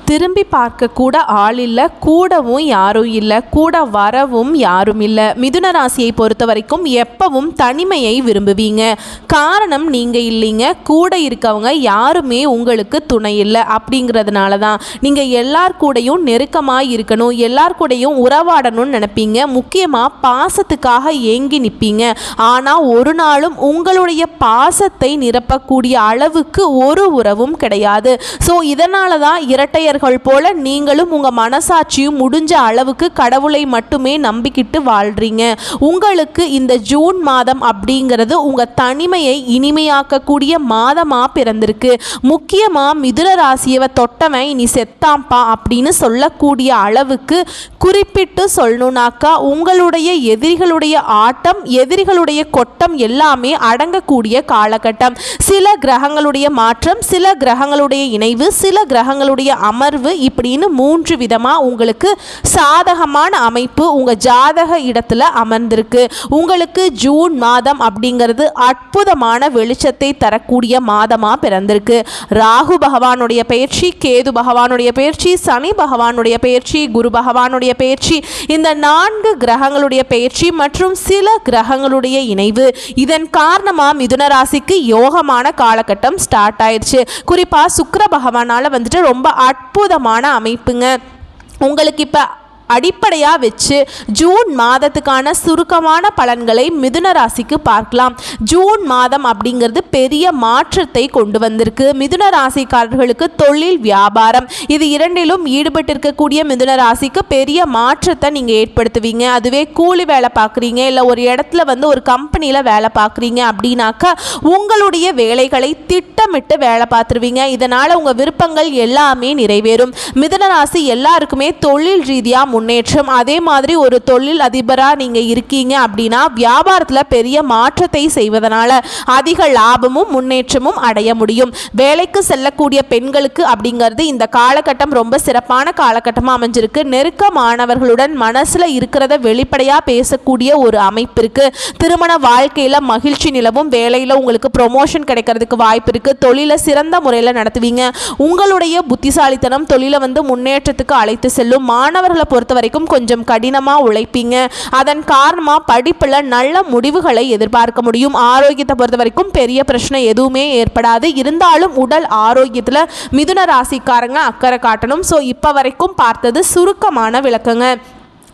திரும்பி பார்க்க கூட ஆள் இல்லை, கூடவும் யாரும் இல்லை, கூட வரவும் யாரும் இல்லை. மிதுன ராசியை பொறுத்த வரைக்கும் எப்பவும் தனிமையை விரும்புவீங்க. காரணம் நீங்கள் இல்லைங்க, கூட இருக்கவங்க யாருமே உங்களுக்கு துணை இல்லை. அப்படிங்கிறதுனால தான் நீங்கள் எல்லார் கூடயும் நெருக்கமாக இருக்கணும், எல்லார் கூடயும் உறவாடணும்னு நினைப்பீங்க. முக்கியமாக பாசத்துக்காக ஏங்கி நிற்பீங்க. ஆனால் ஒரு நாளும் உங்களுடைய பாசத்தை நிரப்பக்கூடிய அளவுக்கு ஒரு உறவும் கிடையாது. ஸோ இதனால தான் இரட்டையர்கள் போல நீங்களும் உங்க மனசாட்சியும் முடிஞ்ச அளவுக்கு கடவுளை மட்டுமே நம்பிக்கிட்டு வாழ்றீங்க. உங்களுக்கு இந்த ஜூன் மாதம் அப்படிங்கிறது உங்க தனிமையை இனிமையாக்கக்கூடிய மாதமா பிறந்திருக்கு. முக்கியமா மிதுன ராசியவை தொட்டவன் இனி செத்தாம்பா அப்படின்னு சொல்லக்கூடிய அளவுக்கு குறிப்பிட்டு சொல்லணும்னாக்கா உங்களுடைய எதிரிகளுடைய ஆட்டம், எதிரிகளுடைய கொட்டம் எல்லாமே அடங்கக்கூடிய காலகட்டம். சில கிரகங்களுடைய மாற்றம், சில கிரகங்களுடைய இணைவு, சில கிரகங்களுடைய அமர்வு இப்படின்னு 3 விதமாக உங்களுக்கு சாதகமான அமைப்பு உங்கள் ஜாதக இடத்துல அமர்ந்திருக்கு. உங்களுக்கு ஜூன் மாதம் அப்படிங்கிறது அற்புதமான வெளிச்சத்தை தரக்கூடிய மாதமாக பிறந்திருக்கு. ராகு பகவானுடைய பயிற்சி, கேது பகவானுடைய பயிற்சி, சனி பகவானுடைய பயிற்சி, குரு பகவானுடைய பயிற்சி, இந்த 4 கிரகங்களுடைய பயிற்சி மற்றும் சில கிரகங்களுடைய இணைவு, இதன் காரணமாக மிதுன ராசிக்கு யோகமான காலகட்டம் ஸ்டார்ட் ஆயிடுச்சு. குறிப்பாக சுக்கிர பகவானால் வந்துட்டு ரொம்ப அற்புதமான அமைப்புங்க. உங்களுக்கு இப்போ அடிப்படையாக வச்சு ஜூன் மாதத்துக்கான சுருக்கமான பலன்களை மிதுன ராசிக்கு பார்க்கலாம். ஜூன் மாதம் அப்படிங்கிறது பெரிய மாற்றத்தை கொண்டு வந்திருக்கு. மிதுன ராசிக்காரர்களுக்கு தொழில், வியாபாரம் இது இரண்டிலும் ஈடுபட்டிருக்கக்கூடிய மிதுன ராசிக்கு பெரிய மாற்றத்தை நீங்கள் ஏற்படுத்துவீங்க. அதுவே கூலி வேலை பார்க்குறீங்க, இல்லை ஒரு இடத்துல வந்து ஒரு கம்பெனியில் வேலை பார்க்குறீங்க அப்படின்னாக்கா உங்களுடைய வேலைகளை திட்டமிட்டு வேலை பார்த்துருவீங்க. இதனால் உங்கள் விருப்பங்கள் எல்லாமே நிறைவேறும். மிதுன ராசி எல்லாருக்குமே தொழில் ரீதியாக முன்னேற்றம். அதே மாதிரி ஒரு தொழில் அதிபராக நீங்கள் இருக்கீங்க அப்படின்னா வியாபாரத்தில் பெரிய மாற்றத்தை செய்வதனால அதிக லாபமும் முன்னேற்றமும் அடைய முடியும். வேலைக்கு செல்லக்கூடிய பெண்களுக்கு அப்படிங்கிறது இந்த காலகட்டம் ரொம்ப சிறப்பான காலகட்டமாக அமைஞ்சிருக்கு. நெருக்கமானவர்களுடன் மனசில் இருக்கிறத வெளிப்படையாக பேசக்கூடிய ஒரு அமைப்பு இருக்கு. திருமண வாழ்க்கையில் மகிழ்ச்சி நிலவும், வேலையில் உங்களுக்கு ப்ரொமோஷன் கிடைக்கிறதுக்கு வாய்ப்பு இருக்கு. தொழிலை சிறந்த முறையில் நடத்துவீங்க. உங்களுடைய புத்திசாலித்தனம் தொழிலை வந்து முன்னேற்றத்துக்கு அழைத்து செல்லும். மாணவர்களை பொறுத்த வரைக்கும் கொஞ்சம் கடினமாக உழைப்பீங்க. அதன் காரணமாக படிப்பில் நல்ல முடிவுகளை எதிர்பார்க்க முடியும். ஆரோக்கியத்தை பொறுத்த வரைக்கும் பெரிய பிரச்சனை எதுவுமே ஏற்படாது. இருந்தாலும் உடல் ஆரோக்கியத்தில் மிதுன ராசிக்காரங்க அக்கறை காட்டணும். ஸோ இப்போ வரைக்கும் பார்த்தது சுருக்கமான விளக்கங்க.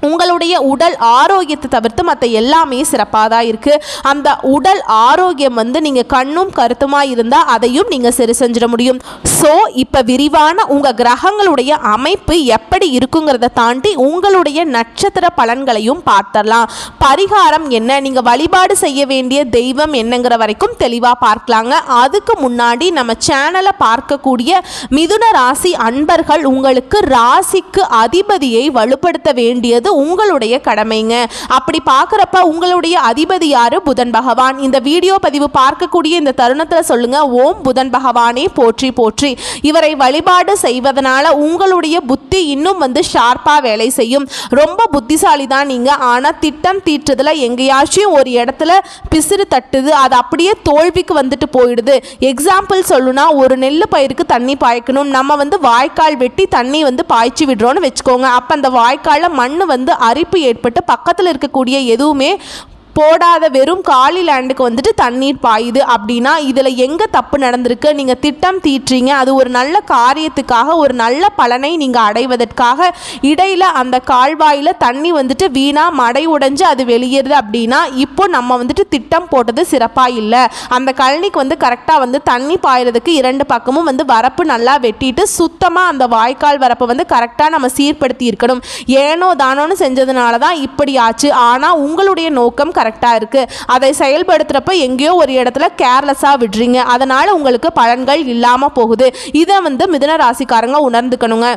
உங்களுடைய உடல் ஆரோக்கியத்தை தவிர்த்து மற்ற எல்லாமே சிறப்பாக தான் இருக்குது. அந்த உடல் ஆரோக்கியம் வந்து நீங்கள் கண்ணும் கருத்துமாக இருந்தால் அதையும் நீங்கள் சரி செஞ்சிட முடியும். ஸோ இப்போ விரிவான உங்கள் கிரகங்களுடைய அமைப்பு எப்படி இருக்குங்கிறத தாண்டி உங்களுடைய நட்சத்திர பலன்களையும் பார்த்தரலாம். பரிகாரம் என்ன, நீங்கள் வழிபாடு செய்ய வேண்டிய தெய்வம் என்னங்கிற வரைக்கும் தெளிவாக பார்க்கலாங்க. அதுக்கு முன்னாடி நம்ம சேனலை பார்க்கக்கூடிய மிதுன ராசி அன்பர்கள் உங்களுக்கு ராசிக்கு அதிபதியை வலுப்படுத்த வேண்டியது உங்களுடைய கடமைங்க. அப்படி பார்க்குறப்ப உங்களுடைய அதிபதி யாரு? புதன் பகவான். இந்த வீடியோ பதிவு பார்க்கக்கூடிய இந்த தருணத்தில் சொல்லுங்க, ஓம் புதன் பகவானே போற்றி போற்றி. இவரை வழிபாடு செய்வதனால உங்களுடைய புத்தி இன்னும் வந்து ஷார்ப்பாக வேலை செய்யும். ரொம்ப புத்திசாலி தான் நீங்கள். ஆனால் திட்டம் தீட்டுறதுல எங்கேயாச்சும் ஒரு இடத்துல பிசிறு தட்டுது, அது அப்படியே தோல்விக்கு வந்துட்டு போயிடுது. எக்ஸாம்பிள் சொல்லுனா, ஒரு நெல் பயிருக்கு தண்ணி பாய்க்கணும், நம்ம வந்து வாய்க்கால் வெட்டி தண்ணி வந்து பாய்ச்சி விடுறோன்னு வச்சுக்கோங்க. அப்போ அந்த வாய்க்காலில் மண் வந்து அரிப்பு ஏற்பட்டு பக்கத்தில் இருக்கக்கூடிய எதுவுமே போடாத வெறும் காலி லேண்டுக்கு வந்துட்டு தண்ணீர் பாயுது அப்படின்னா இதில் எங்கே தப்பு நடந்திருக்கு? நீங்கள் திட்டம் தீட்டுறீங்க, அது ஒரு நல்ல காரியத்துக்காக, ஒரு நல்ல பலனை நீங்கள் அடைவதற்காக இடையில் அந்த கால்வாயில் தண்ணி வந்துட்டு வீணாக மடை உடைஞ்சு அது வெளியேறுது அப்படின்னா இப்போ நம்ம வந்துட்டு திட்டம் போட்டது சிறப்பாக இல்லை. அந்த கழனிக்கு வந்து கரெக்டாக வந்து தண்ணி பாயிறதுக்கு 2 பக்கமும் வந்து வரப்பு நல்லா வெட்டிட்டு சுத்தமாக அந்த வாய்க்கால் வரப்பை வந்து கரெக்டாக நம்ம சீர்படுத்தி இருக்கணும். ஏனோ தானோன்னு செஞ்சதுனால தான் இப்படி ஆச்சு. ஆனால் உங்களுடைய நோக்கம் கரெக்டாக இருக்குது. அதை செயல்படுத்துகிறப்ப எங்கேயோ ஒரு இடத்துல கேர்லெஸ்ஸாக விடுறீங்க. அதனால் உங்களுக்கு பலன்கள் இல்லாமல் போகுது. இதை வந்து மிதுன ராசிக்காரங்க உணர்ந்துக்கணுங்க.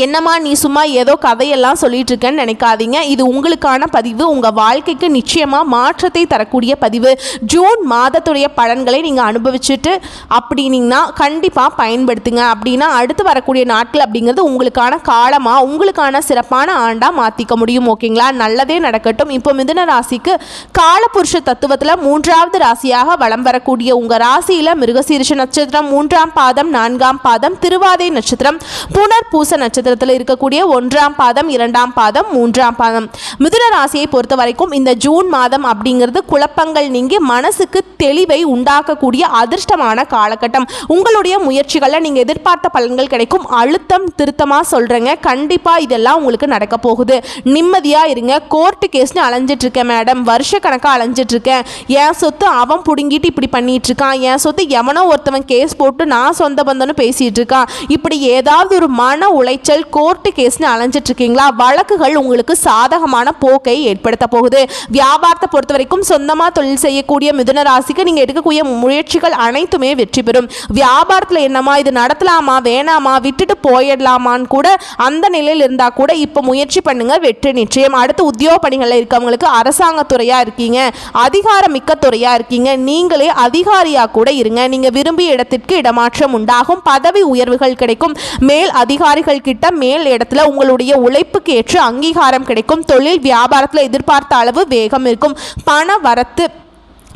என்னம்மா நீ சும்மா ஏதோ கதையெல்லாம் சொல்லிட்டு இருக்கேன்னு நினைக்காதீங்க. இது உங்களுக்கான பதிவு, உங்கள் வாழ்க்கைக்கு நிச்சயமாக மாற்றத்தை தரக்கூடிய பதிவு. ஜூன் மாதத்துடைய பலன்களை நீங்கள் அனுபவிச்சுட்டு அப்படின்னீங்கன்னா கண்டிப்பாக பயன்படுத்துங்க. அப்படின்னா அடுத்து வரக்கூடிய நாட்கள் அப்படிங்கிறது உங்களுக்கான காலமாக, உங்களுக்கான சிறப்பான ஆண்டாக மாற்றிக்க முடியும். ஓகேங்களா? நல்லதே நடக்கட்டும். இப்போ மிதுன ராசிக்கு காலபுருஷ தத்துவத்தில் 3வது ராசியாக வலம் வரக்கூடிய உங்கள் ராசியில் மிருகசீரிஷ நட்சத்திரம் 3ஆம் பாதம், 4ஆம் பாதம், திருவாதை நட்சத்திரம், புனர்பூச நட்சத்திரத்தில் இருக்கக்கூடிய 1ஆம் பாதம், 2ஆம் பாதம், 3ஆம் பாதம். மிதுன ராசியை பொறுத்த வரைக்கும் இந்த ஜூன் மாதம் அப்படிங்கிறது குழப்பங்கள் நீங்கி மனசுக்கு தெளிவை உண்டாக்கக்கூடிய அதிர்ஷ்டமான காலகட்டம். உங்களுடைய முயற்சிகளில் நீங்கள் எதிர்பார்த்த பலன்கள் கிடைக்கும். அழுத்தம் திருத்தமாக சொல்கிறேங்க, கண்டிப்பாக இதெல்லாம் உங்களுக்கு நடக்க போகுது. நிம்மதியாக இருங்க. கோர்ட்டு கேஸ்னு அலைஞ்சிட்டு இருக்கேன் மேடம், வருஷ கணக்காக அலைஞ்சிட்டு இருக்கேன், என் சொத்து அவன் பிடுங்கிட்டு இப்படி பண்ணிட்டு இருக்கான், என் சொத்து எவனோ ஒருத்தவன் கேஸ் போட்டு நான் சொந்த பந்தம்னு பேசிட்டு இருக்கான், இப்படி ஏதாவது ஒரு மன உளைச்சல் கோர்ட்டு கேஸ்னு அலைஞ்சிட்டு இருக்கீங்களா? வழக்குகள் உங்களுக்கு சாதகமான போக்கை ஏற்படுத்த போகுது. வியாபாரத்தை பொறுத்த வரைக்கும் சொந்தமாக தொழில் செய்யக்கூடிய மிதுன ராசிக்கு நீங்கள் எடுக்கக்கூடிய முயற்சிகள் அனைத்துமே வெற்றி பெறும். வியாபாரத்தில் என்னமா இது நடத்தலாமா வேணாமா விட்டுட்டு போயிடலாமான்னு கூட அந்த நிலையில் இருந்தால் கூட இப்போ முயற்சி பண்ணுங்க, வெற்றி நிச்சயம். அடுத்து உத்தியோக பணிகளில் இருக்கவங்களுக்கு அரசாங்கத்துறையாக இருக்கீங்க, அதிகாரமிக்க துறையாக இருக்கீங்க, நீங்களே அதிகாரியாக கூட இருங்க. நீங்கள் விரும்பிய இடத்திற்கு இடமாற்றம் உண்டாகும், பதவி உயர்வுகள் கிடைக்கும், மேல் அதிகாரிகள் கிட்ட மேல் இடத்துல உங்களுடைய உழைப்புக்கு ஏற்ற அங்கீகாரம் கிடைக்கும், தொழில் வியாபாரத்தில் எதிர்பார்த்த அளவு வேகம் இருக்கும், பண வரத்து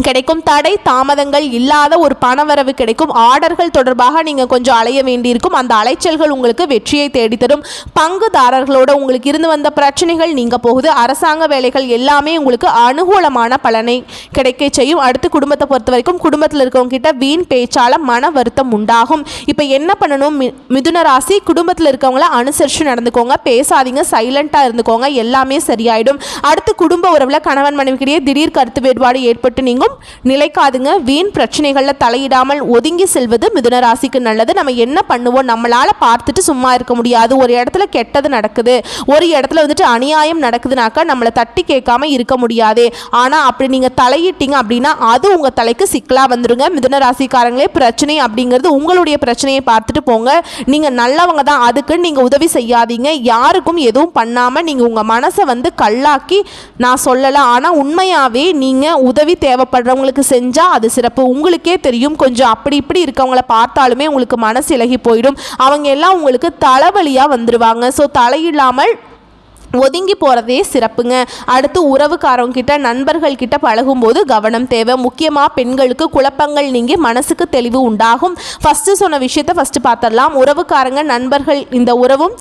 கிடைக்கும், தடை தாமதங்கள் இல்லாத ஒரு பணவரவு கிடைக்கும். ஆர்டர்கள் தொடர்பாக நீங்கள் கொஞ்சம் அலைய வேண்டியிருக்கும், அந்த அலைச்சல்கள் உங்களுக்கு வெற்றியை தேடித்தரும். பங்குதாரர்களோட உங்களுக்கு இருந்து வந்த பிரச்சனைகள் நீங்க போகுது. அரசாங்க வேலைகள் எல்லாமே உங்களுக்கு அனுகூலமான பலனை கிடைக்க செய்யும். அடுத்து குடும்பத்தை பொறுத்த வரைக்கும் குடும்பத்தில் இருக்கவங்க கிட்ட வீண் பேச்சால மன வருத்தம் உண்டாகும். இப்போ என்ன பண்ணணும்? மிதுன ராசி குடும்பத்தில் இருக்கவங்கள அனுசரித்து நடந்துக்கோங்க, பேசாதீங்க, சைலண்டாக இருந்துக்கோங்க, எல்லாமே சரியாயிடும். அடுத்து குடும்ப உறவில் கணவன் மனைவிக்கிடையே திடீர் கருத்து வேறுபாடு ஏற்பட்டு நீங்கள் நிலைக்காதுங்க. வீண் பிரச்சனைகள்ல தலையிடாமல் ஒதுங்கி செல்வது மிதுன ராசிக்கு நல்லது. நம்ம என்ன பண்ணுவோம்? நம்மளால பார்த்துட்டு சும்மா இருக்க முடியாது. ஒரு இடத்துல கெட்டது நடக்குது, ஒரு இடத்துல வந்துட்டு அநியாயம் நடக்குதுனாக்கா நம்மளை தட்டி கேட்காம இருக்க முடியாதே. ஆனா அப்படி நீங்க தலையிட்டீங்க அப்படின்னா அது உங்க தலைக்கு சிக்கலா வந்துருங்க. மிதுன ராசிக்காரங்களே, பிரச்சனை அப்படிங்கிறது உங்களுடைய பிரச்சனையை பார்த்துட்டு போங்க. நீங்க நல்லவங்க தான், அதுக்கு நீங்க உதவி செய்யாதீங்க. யாருக்கும் எதுவும் பண்ணாம நீங்க உங்க மனசை வந்து கல்லாக்கி நான் சொல்லலாம், ஆனா உண்மையாவே நீங்க உதவி தேவைப்படுறவங்களுக்கு செஞ்சால் அது சிறப்பு. உங்களுக்கே தெரியும், கொஞ்சம் அப்படி இப்படி இருக்கவங்கள பார்த்தாலுமே உங்களுக்கு மனசு இலகி போயிடும். அவங்க எல்லாம் உங்களுக்கு தலைவலியாக வந்துடுவாங்க. ஸோ தலையில்லாமல் ஒதுங்கி போகிறதே சிறப்புங்க. அடுத்து உறவுக்காரங்க கிட்ட நண்பர்கள் கிட்ட பழகும்போது கவனம் தேவை. முக்கியமாக பெண்களுக்கு குழப்பங்கள் நீங்கி மனசுக்கு தெளிவு உண்டாகும். ஃபஸ்ட்டு சொன்ன விஷயத்தை ஃபஸ்ட்டு பார்த்துடலாம். உறவுக்காரங்க நண்பர்கள் இந்த உறவும்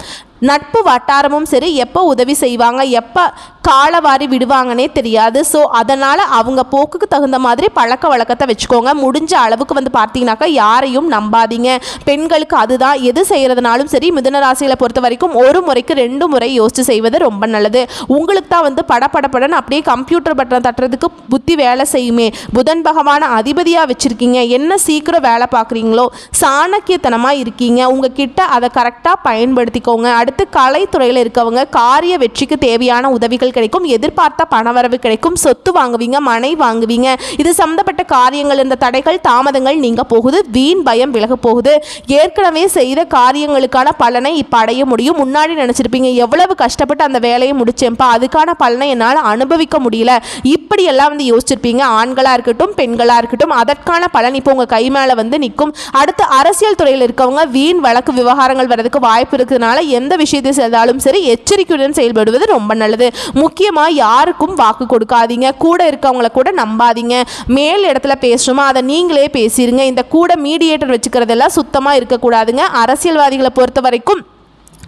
நட்பு வட்டாரமும் சரி எப்போ உதவி செய்வாங்க, எப்போ காலவாரி விடுவாங்கன்னே தெரியாது. ஸோ அதனால் அவங்க போக்குக்கு தகுந்த மாதிரி பழக்க வழக்கத்தை வச்சுக்கோங்க. முடிஞ்ச அளவுக்கு வந்து பார்த்தீங்கன்னாக்கா யாரையும் நம்பாதீங்க. பெண்களுக்கு அதுதான், எது செய்கிறதுனாலும் சரி மிதுன ராசிகளை பொறுத்த வரைக்கும் ஒரு முறைக்கு 2 முறை யோசித்து செய்வது ரொம்ப நல்லது. உங்களுக்கு தான் வந்து படப்படப்படன்னு அப்படியே கம்ப்யூட்டர் பட்டன் தட்டுறதுக்கு புத்தி வேலை செய்யுமே. புதன் பகவான அதிபதியாக வச்சுருக்கீங்க, என்ன சீக்கிரம் வேலை பார்க்குறீங்களோ சாணக்கியத்தனமாக இருக்கீங்க. உங்ககிட்ட அதை கரெக்டாக பயன்படுத்திக்கோங்க. அடுத்து கலைத்துறையில் இருக்கவங்க காரிய வெற்றிக்கு தேவையான உதவிகள் கிடைக்கும், எதிர்பார்த்த பணவரவு கிடைக்கும், சொத்து வாங்குவீங்க, மனை வாங்குவீங்க. இது சம்பந்தப்பட்ட காரியங்கள் இந்த தடைகள் தாமதங்கள் நீங்க போகுது, வீண் பயம் விலக போகுது. ஏற்கனவே செய்த காரியங்களுக்கான பலனை இப்போ அடைய முடியும். முன்னாடி நினைச்சிருப்பீங்க எவ்வளவு கஷ்டப்பட்டு அந்த வேலையை முடிச்சேன்ப்பா, அதுக்கான பலனை என்னால் அனுபவிக்க முடியல, இப்படி எல்லாம் வந்து யோசிச்சிருப்பீங்க. ஆண்களா இருக்கட்டும் பெண்களா இருக்கட்டும், அதற்கான பலன் இப்போ உங்க கை மேல வந்து நிற்கும். அடுத்து அரசியல் துறையில் இருக்கவங்க வீண் வழக்கு விவகாரங்கள் வரதுக்கு வாய்ப்பு இருக்கிறதுனால எந்த விஷயத்தை செய்தாலும் சரி எச்சரிக்கையுடன் செயல்படுவது ரொம்ப நல்லது. முக்கியமாக யாருக்கும் வாக்கு கொடுக்காதீங்க, கூட இருக்கவங்கள கூட நம்பாதீங்க. மேல் இடத்துல பேசணுமா அதை நீங்களே பேசிடுங்க. இந்த கூட மீடியேட்டர் வச்சுக்கிறதெல்லாம் சுத்தமாக இருக்கக்கூடாதுங்க. அரசியல்வாதிகளை பொறுத்த வரைக்கும்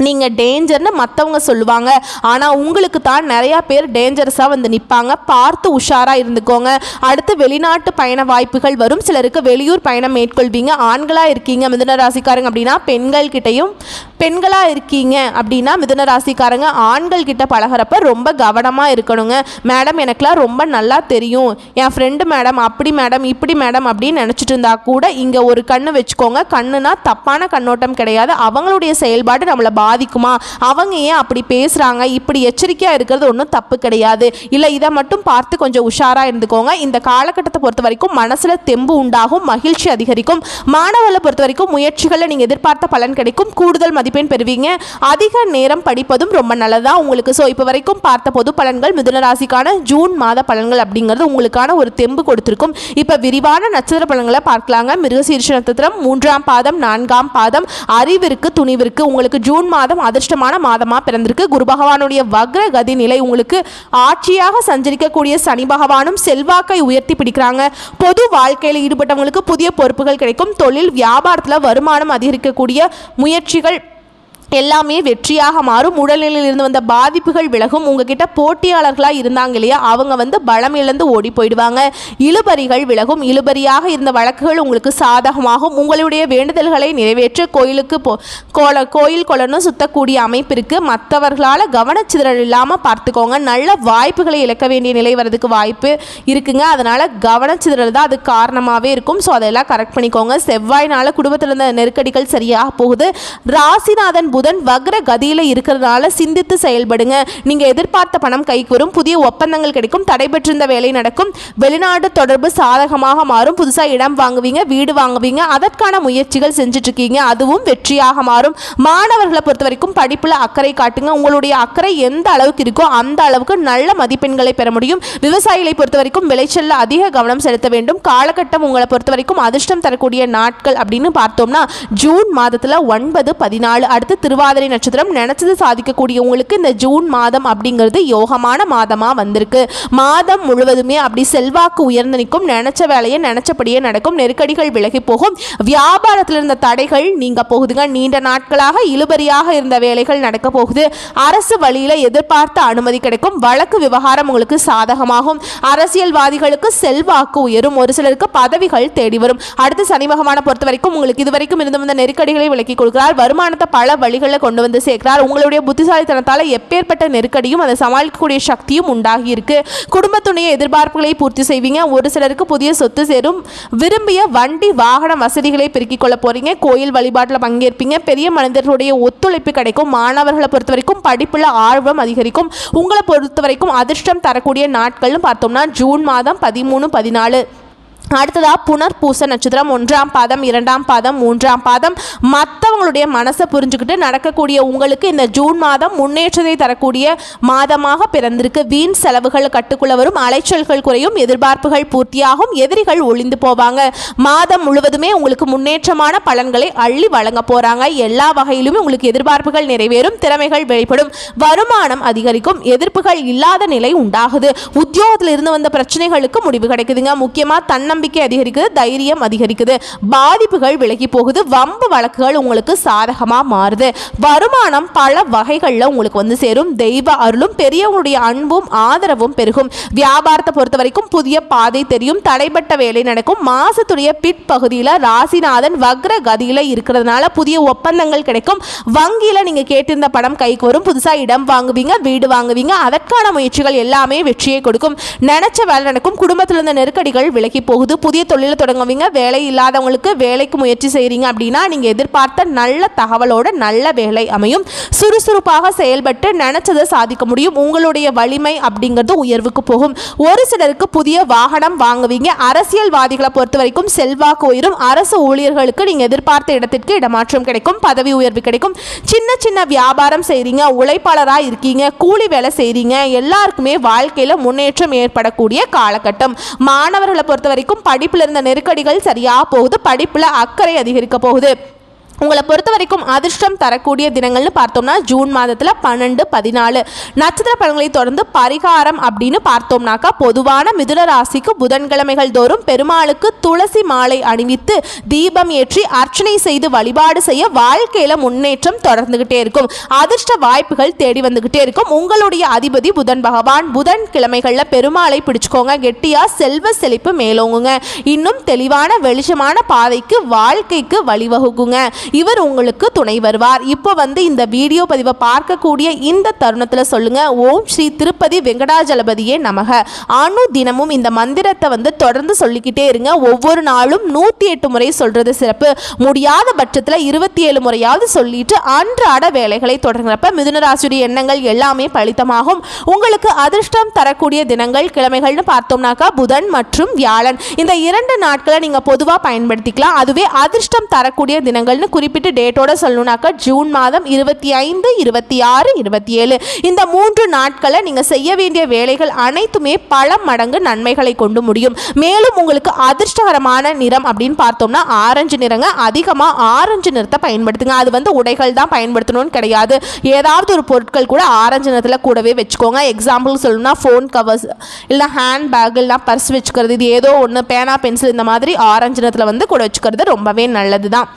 நீங்கள் டேஞ்சர்னு மற்றவங்க சொல்லுவாங்க, ஆனால் உங்களுக்கு தான் நிறையா பேர் டேஞ்சரஸாக வந்து நிற்பாங்க. பார்த்து உஷாராக இருந்துக்கோங்க. அடுத்து வெளிநாட்டு பயண வாய்ப்புகள் வரும். சிலருக்கு வெளியூர் பயணம் மேற்கொள்வீங்க. ஆண்களாக இருக்கீங்க மிதுன ராசிக்காரங்க அப்படின்னா பெண்கள்கிட்டையும், பெண்களாக இருக்கீங்க அப்படின்னா மிதுன ராசிக்காரங்க ஆண்கள் கிட்ட பழகிறப்ப ரொம்ப கவனமாக இருக்கணுங்க. மேடம் எனக்குலாம் ரொம்ப நல்லா தெரியும், என் ஃப்ரெண்டு மேடம் அப்படி மேடம் இப்படி மேடம் அப்படின்னு நினச்சிட்டு இருந்தா கூட இங்கே ஒரு கண்ணு வச்சுக்கோங்க. கண்ணுனா தப்பான கண்ணோட்டம் கிடையாது, அவங்களுடைய செயல்பாடு நம்மளை பாதிக்குமா, அவங்க ஏன் அப்படி பேசுகிறாங்க, இப்படி எச்சரிக்கையாக இருக்கிறது ஒன்றும் தப்பு கிடையாது. இல்லை இதை மட்டும் பார்த்து கொஞ்சம் உஷாராக இருந்துக்கோங்க. இந்த காலகட்டத்தை பொறுத்த வரைக்கும் மனசில் தெம்பு உண்டாகும், மகிழ்ச்சி அதிகரிக்கும். மாணவர்களை பொறுத்த வரைக்கும் முயற்சிகளில் நீங்கள் எதிர்பார்த்த பலன் கிடைக்கும், கூடுதல் மதிப்பெண் பெறுவீங்க. அதிக நேரம் படிப்பதும் ரொம்ப நல்லதா உங்களுக்கு. ஸோ இப்போ வரைக்கும் பார்த்த பொது பலன்கள் மிதுன ராசிக்கான ஜூன் மாத பலன்கள் அப்படிங்கிறது உங்களுக்கான ஒரு தெம்பு கொடுத்திருக்கும். இப்போ விரிவான நட்சத்திர பலன்களை பார்க்கலாங்க. மிருகசீரிஷ நட்சத்திரம் 3ஆம் பாதம் 4ஆம் பாதம், அறிவிற்கு துணிவிற்கு உங்களுக்கு ஜூன் மாதம் அதிர்ஷ்டமான மாதமாக பிறந்திருக்கு. குரு பகவானுடைய வக்ர கதி நிலை உங்களுக்கு ஆட்சியாக சஞ்சரிக்கக்கூடிய சனி பகவானும் செல்வாக்கை உயர்த்தி பிடிக்கிறாங்க. பொது வாழ்க்கையில் ஈடுபட்டவங்களுக்கு புதிய பொறுப்புகள் கிடைக்கும். தொழில் வியாபாரத்தில் வருமானம் அதிகரிக்கக்கூடிய முயற்சிகள் எல்லாமே வெற்றியாக மாறும். உடல்நிலையில் இருந்து வந்த பாதிப்புகள் விலகும். உங்ககிட்ட போட்டியாளர்களாக இருந்தாங்க இல்லையா, அவங்க பலம் இழந்து ஓடி போயிடுவாங்க. இழுபறிகள் விலகும். இழுபறியாக இருந்த வழக்குகள் உங்களுக்கு சாதகமாகும். உங்களுடைய வேண்டுதல்களை நிறைவேற்ற கோயிலுக்கு கோயில் கொலன்னு சுத்தக்கூடிய அமைப்பிற்கு மற்றவர்களால் கவனச்சிதறல் இல்லாமல் பார்த்துக்கோங்க. நல்ல வாய்ப்புகளை இழக்க வேண்டிய நிலை வரதுக்கு வாய்ப்பு இருக்குங்க. அதனால் கவனச்சிதறல் தான் அது காரணமாகவே இருக்கும். ஸோ அதெல்லாம் கரெக்ட் பண்ணிக்கோங்க. செவ்வாயினால் குடும்பத்தில் இருந்த நெருக்கடிகள் சரியாக போகுது. ராசிநாதன் புதன் வக்ர கதியில் இருக்கிறதுனால சிந்தித்து செயல்படுங்க. நீங்க எதிர்பார்த்த பணம் கைக்கு வரும். புதிய ஒப்பந்தங்கள் கிடைக்கும். தடைபெற்றிருந்த வேலை நடக்கும். வெளிநாடு தொடர்பு சாதகமாக மாறும். புதுசா இடம் வாங்குவீங்க, வீடு வாங்குவீங்க. அதற்கான முயற்சிகள் செஞ்சுட்டு இருக்கீங்க, அதுவும் வெற்றியாக மாறும். மாணவர்களை பொறுத்த வரைக்கும் படிப்புல அக்கறை காட்டுங்க. உங்களுடைய அக்கறை எந்த அளவுக்கு இருக்கோ அந்த அளவுக்கு நல்ல மதிப்பெண்களை பெற முடியும். விவசாயிகளை பொறுத்த வரைக்கும் விளைச்சல்ல அதிக கவனம் செலுத்த வேண்டும். காலகட்டம் உங்களை பொறுத்த வரைக்கும் அதிர்ஷ்டம் தரக்கூடிய நாட்கள் அப்படின்னு பார்த்தோம்னா ஜூன் மாதத்துல 9, 14, அடுத்து திருவாதிரை நட்சத்திரம். நினைச்சது சாதிக்கக்கூடிய உங்களுக்கு இந்த ஜூன் மாதம் அப்படிங்கிறது யோகமான மாதமா வந்திருக்கு. மாதம் முழுவதுமே அப்படி செல்வாக்கு உயர்ந்து நிற்கும். நினைச்ச வேலையை நினைச்சபடியே நடக்கும். நெருக்கடிகள் விலகி போகும். வியாபாரத்தில் இருந்த தடைகள் நீங்க போகுதுங்க. நீண்ட நாட்களாக இழுபறியாக இருந்த வேலைகள் நடக்க போகுது. அரசு வழியில எதிர்பார்த்த அனுமதி கிடைக்கும். வழக்கு விவகாரம் உங்களுக்கு சாதகமாகும். அரசியல்வாதிகளுக்கு செல்வாக்கு உயரும். ஒரு சிலருக்கு பதவிகள் தேடி வரும். அடுத்து சனி பகவானை பொறுத்த வரைக்கும் உங்களுக்கு இதுவரைக்கும் இருந்து வந்த நெருக்கடிகளை விலக்கி கொடுக்கிறார். வருமானத்தை பல வழிகளில் கொண்டு வந்து சேர்க்கிறார். உங்களுடைய புத்திசாலித்தனத்தால் எப்பேற்பட்ட நெருக்கடியும் அதை சமாளிக்கக்கூடிய சக்தியும் உண்டாகி இருக்கு. குடும்பத்துடைய எதிர்பார்ப்புகளை பூர்த்தி செய்வீங்க. ஒரு சிலருக்கு புதிய சொத்து சேரும். விரும்பிய வண்டி வாகன வசதிகளை பெருக்கிக் கொள்ள போறீங்க. கோயில் வழிபாட்டில் பங்கேற்பீங்க. பெரிய மனிதர்களுடைய ஒத்துழைப்பு கிடைக்கும். மாணவர்களை பொறுத்த வரைக்கும் படிப்புல ஆர்வம் அதிகரிக்கும். உங்களை பொறுத்த வரைக்கும் அதிர்ஷ்டம் தரக்கூடிய நாட்கள்னு பார்த்தோம்னா ஜூன் மாதம் 13, 14. அடுத்ததா புனர்பூச நட்சத்திரம் 1ஆம் பாதம் 2ஆம் பாதம் 3ஆம் பாதம். மற்றவங்களுடைய மனசை புரிஞ்சுக்கிட்டு நடக்கக்கூடிய உங்களுக்கு இந்த ஜூன் மாதம் முன்னேற்றத்தை தரக்கூடிய மாதமாக பிறந்திருக்கு. வீண் செலவுகள் கட்டுக்குள்ள வரும். அலைச்சல்கள் குறையும். எதிர்பார்ப்புகள் பூர்த்தியாகும். எதிரிகள் ஒளிந்து போவாங்க. மாதம் முழுவதுமே உங்களுக்கு முன்னேற்றமான பலன்களை அள்ளி வழங்க போறாங்க. எல்லா வகையிலுமே உங்களுக்கு எதிர்பார்ப்புகள் நிறைவேறும். திறமைகள் வெளிப்படும். வருமானம் அதிகரிக்கும். எதிர்ப்புகள் இல்லாத நிலை உண்டாகுது. உத்தியோகத்தில் இருந்து வந்த பிரச்சனைகளுக்கு முடிவு கிடைக்குதுங்க. முக்கியமா தன்னம்பிக்கை அதிகரிக்குது. தைரியம் அதிகரிக்குது. பாதிப்புகள் விலகி போகுது. வம்பு வழக்குகள் உங்களுக்கு சாதகமா மாறுது. வருமானம் பல வகைகளில் உங்களுக்கு சேரும். தெய்வ அருளும் பெரியவங்களுடைய அன்பும் ஆதரவும் பெருகும். வியாபாரத்தை பொறுத்த வரைக்கும் புதிய பாதை தெரியும். தடைப்பட்ட வேலை நடக்கும். மாசத்துடைய பிற்பகுதியில் ராசிநாதன் வக்ர கதியில இருக்கிறதுனால புதிய ஒப்பந்தங்கள் கிடைக்கும். வங்கியில நீங்க கேட்டிருந்த பணம் கைக்கு வரும். புதுசா இடம் வாங்குவீங்க, வீடு வாங்குவீங்க. அதற்கான முயற்சிகள் எல்லாமே வெற்றியை கொடுக்கும். நினைச்ச வேலை நடக்கும். குடும்பத்தில் இருந்த நெருக்கடிகள் விலகி போகுது. புதிய தொழிலை தொடங்குவீங்க. வேலை இல்லாதவங்களுக்கு வேலைக்கு முயற்சி செய்றீங்க அப்படின்னா நீங்க எதிர்பார்த்த நல்ல தகவலோட நல்ல வேலை அமையும். சுறுசுறுப்பாக செயல்பட்டு நினைச்சதை சாதிக்க முடியும். உங்களுடைய வலிமை அப்படிங்கிறது உயர்வுக்கு போகும். ஒரு சிலருக்கு புதிய வாகனம் வாங்குவீங்க. அரசியல்வாதிகளை பொறுத்த வரைக்கும் செல்வாக்கு உயரும். அரசு ஊழியர்களுக்கு நீங்க எதிர்பார்த்த இடத்திற்கு இடமாற்றம் கிடைக்கும். பதவி உயர்வு கிடைக்கும். சின்ன சின்ன வியாபாரம் செய்றீங்க, உழைப்பாளராக இருக்கீங்க, கூலி வேலை செய்றீங்க, எல்லாருக்குமே வாழ்க்கையில முன்னேற்றம் ஏற்படக்கூடிய காலகட்டம். மாணவர்களை பொறுத்த வரைக்கும் படிப்புல இருந்த நெருக்கடிகள் சரியா போகுது. படிப்புல அக்கறை அதிகரிக்க போகுது. உங்களை பொறுத்த வரைக்கும் அதிர்ஷ்டம் தரக்கூடிய தினங்கள்னு பார்த்தோம்னா ஜூன் மாதத்தில் 12, 14 நட்சத்திர பலன்களை தொடர்ந்து பரிகாரம் அப்படின்னு பார்த்தோம்னாக்கா பொதுவான மிதுன ராசிக்கு புதன்கிழமைகள் தோறும் பெருமாளுக்கு துளசி மாலை அணிவித்து தீபம் ஏற்றி அர்ச்சனை செய்து வழிபாடு செய்ய வாழ்க்கையில முன்னேற்றம் தொடர்ந்துகிட்டே இருக்கும். அதிர்ஷ்ட வாய்ப்புகள் தேடி வந்துகிட்டே இருக்கும். உங்களுடைய அதிபதி புதன் பகவான். புதன் கிழமைகள்ல பெருமாளை பிடிச்சுக்கோங்க. கெட்டியா செல்வ செழிப்பு மேலோங்குங்க. இன்னும் தெளிவான வெளிச்சமான பாதைக்கு வாழ்க்கைக்கு வழிவகுக்குங்க. இவர் உங்களுக்கு துணை வருவார். இப்போ இந்த வீடியோ பதிவை பார்க்கக்கூடிய இந்த தருணத்தில் சொல்லுங்க, ஓம் ஸ்ரீ திருப்பதி வெங்கடாஜலபதியே நமக. தினமும் இந்த மந்திரத்தை தொடர்ந்து சொல்லிக்கிட்டே இருங்க. ஒவ்வொரு நாளும் 108 முறை சொல்றது சிறப்பு. முடியாத பட்சத்தில் 27 முறையாவது சொல்லிட்டு அன்றாட வேலைகளை தொடங்குறப்ப மிதுன ராசியுடைய எண்ணங்கள் எல்லாமே பலிதமாகும். உங்களுக்கு அதிர்ஷ்டம் தரக்கூடிய தினங்கள் கிழமைகள்னு பார்த்தோம்னாக்கா புதன் மற்றும் வியாழன். இந்த 2 நாட்களை நீங்க பொதுவாக பயன்படுத்திக்கலாம். அதுவே அதிர்ஷ்டம் தரக்கூடிய தினங்கள்னு குறிப்பிட்டு டேட்டோட சொல்லணும்னாக்கா ஜூன் மாதம் 25, 26, 27 இந்த 3 நாட்களை நீங்க செய்ய வேண்டிய வேலைகள் அனைத்துமே பல மடங்கு நன்மைகளை கொண்டு முடியும். மேலும் உங்களுக்கு அதிர்ஷ்டகரமான நிறம் அப்படின்னு பார்த்தோம்னா ஆரஞ்சு நிறங்க. அதிகமாக ஆரஞ்சு நிறத்தை பயன்படுத்துங்க. அது உடைகள் தான் பயன்படுத்தணும்னு கிடையாது. ஏதாவது ஒரு பொருட்கள் கூட ஆரஞ்சு நிறத்தில் கூடவே வச்சுக்கோங்க. எக்ஸாம்பிள் சொல்லணும்னா ஃபோன் கவர்ஸ் இல்லை ஹேண்ட் பேக் இல்லை பர்ஸ் வச்சுக்கிறது, இது ஏதோ ஒன்று பேனா பென்சில் இந்த மாதிரி ஆரஞ்சு நிறத்தில் கூட வச்சுக்கிறது ரொம்பவே நல்லது தான்.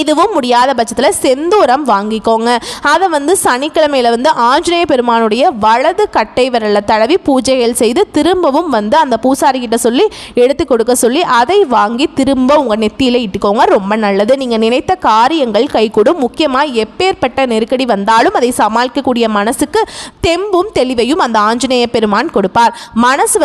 இதுவும் முடியாத பட்சத்தில் செந்தூரம் வாங்கிக்கோங்க. அதை சனிக்கிழமையில் ஆஞ்சநேய பெருமானுடைய வலது கட்டை விரலில் தடவி பூஜைகள் செய்து திரும்பவும் அந்த பூசாரிகிட்ட சொல்லி எடுத்து கொடுக்க சொல்லி அதை வாங்கி திரும்ப உங்கள் நெத்தியில் இட்டுக்கோங்க. ரொம்ப நல்லது. நீங்கள் நினைத்த காரியங்கள் கைகூடும். முக்கியமாக எப்பேற்பட்ட நெருக்கடி வந்தாலும் அதை சமாளிக்கக்கூடிய மனசுக்கு தெம்பும் தெளிவையும் அந்த ஆஞ்சநேய பெருமான் கொடுப்பார். மனசு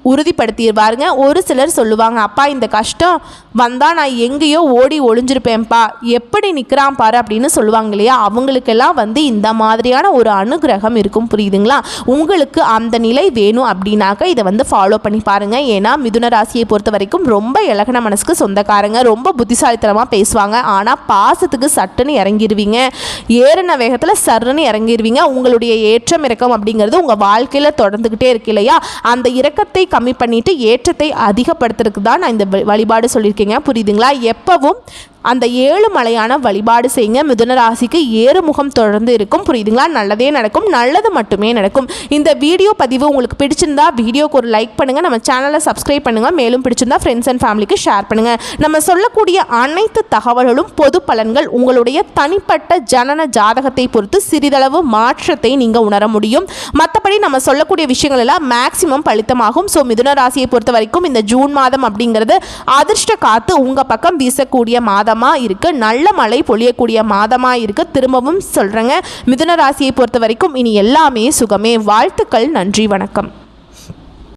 உறுதிப்படுத்திடுவாருங்க. ஒரு சிலர் சொல்லுவாங்க, அப்பா இந்த கஷ்டம் வந்தால் நான் எங்கேயோ ஓடி ஒளிஞ்சிருப்பேன்ப்பா, எப்படி நிற்கிறான் பாரு அப்படின்னு சொல்லுவாங்க இல்லையா. அவங்களுக்கெல்லாம் இந்த மாதிரியான ஒரு அனுகிரகம் இருக்கும். புரியுதுங்களா? உங்களுக்கு அந்த நிலை வேணும் அப்படின்னாக்க இதை ஃபாலோ பண்ணி பாருங்கள். ஏன்னா மிதுன ராசியை பொறுத்த வரைக்கும் ரொம்ப இலகன மனசுக்கு சொந்தக்காரங்க, ரொம்ப புத்திசாலித்தனமாக பேசுவாங்க. ஆனால் பாசத்துக்கு சட்டுன்னு இறங்கிடுவீங்க. ஏறின வேகத்தில் சருன்னு இறங்கிடுவீங்க. உங்களுடைய ஏற்றம் இறக்கம் அப்படிங்கிறது உங்கள் வாழ்க்கையில் தொடர்ந்துக்கிட்டே இருக்கு இல்லையா. அந்த இறக்கத்தை கம்மி பண்ணிட்டு ஏற்றத்தை அதிகப்படுத்துறதுக்கு தான் நான் இந்த வழிபாடு சொல்லியிருக்கேங்க. புரியுதுங்களா? எப்பவும் அந்த 7 மலையான வழிபாடு செய்யுங்க. மிதுன ராசிக்கு ஏறுமுகம் தொடர்ந்து இருக்கும். புரியுதுங்களா? நல்லதே நடக்கும், நல்லது மட்டுமே நடக்கும். இந்த வீடியோ பதிவு உங்களுக்கு பிடிச்சிருந்தா வீடியோக்கு ஒரு லைக் பண்ணுங்க, நம்ம சேனலை சப்ஸ்கிரைப் பண்ணுங்க. மேலும் பிடிச்சிருந்தா ஃப்ரெண்ட்ஸ் அண்ட் ஃபேமிலிக்கு ஷேர் பண்ணுங்க. நம்ம சொல்லக்கூடிய அனைத்து தகவல்களும் பொது பலன்கள். உங்களுடைய தனிப்பட்ட ஜனன ஜாதகத்தை பொறுத்து சிறிதளவு மாற்றத்தை நீங்க உணர முடியும். மற்றபடி நம்ம சொல்லக்கூடிய விஷயங்கள் எல்லாம் மேக்சிமம் பலித்தமாகும். ஸோ மிதுன ராசியை பொறுத்த வரைக்கும் இந்த ஜூன் மாதம் அப்படிங்கிறது அதிர்ஷ்ட காத்து உங்க பக்கம் வீசக்கூடிய மாதம் இருக்கு. நல்ல மழை பொழியக்கூடிய மாதமா இருக்கு. திரும்பவும் சொல்றேங்க, மிதுன ராசியை பொறுத்த வரைக்கும் இனி எல்லாமே சுகமே. வாழ்த்துக்கள். நன்றி, வணக்கம்.